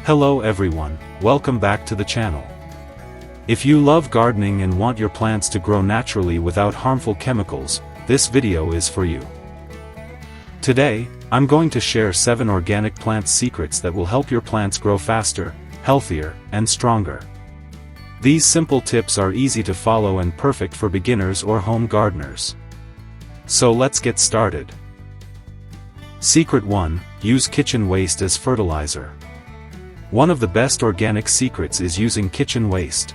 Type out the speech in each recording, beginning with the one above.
Hello everyone, welcome back to the channel. If you love gardening and want your plants to grow naturally without harmful chemicals, this video is for you. Today, I'm going to share 7 organic plant secrets that will help your plants grow faster, healthier, and stronger. These simple tips are easy to follow and perfect for beginners or home gardeners. So let's get started. Secret 1. Use kitchen waste as fertilizer. One of the best organic secrets is using kitchen waste.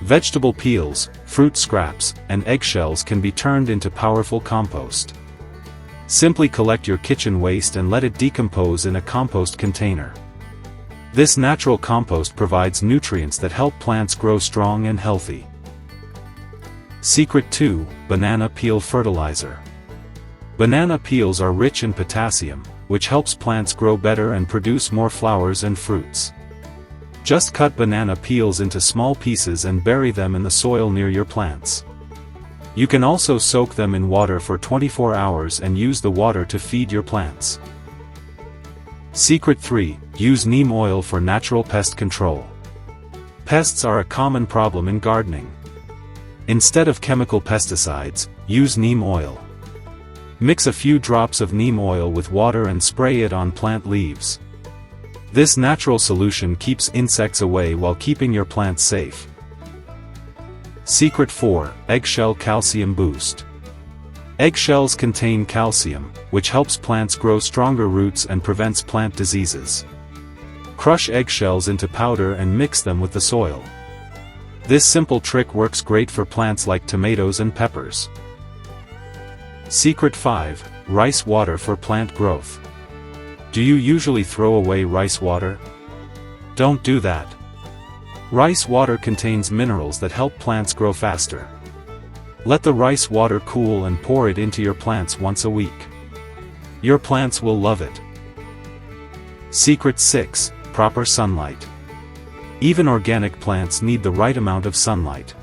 Vegetable peels, fruit scraps, and eggshells can be turned into powerful compost. Simply collect your kitchen waste and let it decompose in a compost container. This natural compost provides nutrients that help plants grow strong and healthy. Secret 2. Banana peel fertilizer. Banana peels are rich in potassium, which helps plants grow better and produce more flowers and fruits. Just cut banana peels into small pieces and bury them in the soil near your plants. You can also soak them in water for 24 hours and use the water to feed your plants. Secret 3. Use neem oil for natural pest control. Pests are a common problem in gardening. Instead of chemical pesticides, use neem oil. Mix a few drops of neem oil with water and spray it on plant leaves. This natural solution keeps insects away while keeping your plants safe. Secret 4. Eggshell calcium boost. Eggshells contain calcium, which helps plants grow stronger roots and prevents plant diseases. Crush eggshells into powder and mix them with the soil. This simple trick works great for plants like tomatoes and peppers. Secret 5. Rice water for plant growth. Do you usually throw away rice water? Don't do that. Rice water contains minerals that help plants grow faster. Let the rice water cool and pour it into your plants once a week. Your plants will love it. Secret 6. Proper sunlight. Even organic plants need the right amount of sunlight.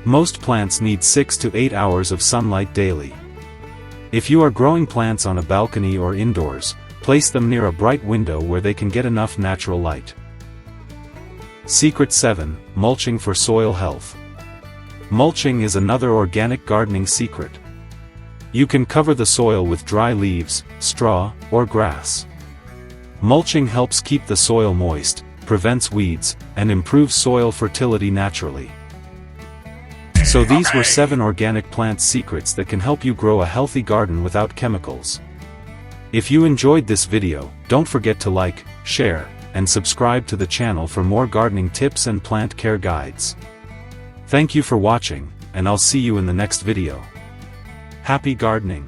Most plants need 6 to 8 hours of sunlight daily. If you are growing plants on a balcony or indoors, place them near a bright window where they can get enough natural light. Secret 7. Mulching for soil health. Mulching is another organic gardening secret. You can cover the soil with dry leaves, straw, or grass. Mulching helps keep the soil moist, prevents weeds, and improves soil fertility naturally. So these were 7 organic plant secrets that can help you grow a healthy garden without chemicals. If you enjoyed this video, don't forget to like, share, and subscribe to the channel for more gardening tips and plant care guides. Thank you for watching, and I'll see you in the next video. Happy gardening!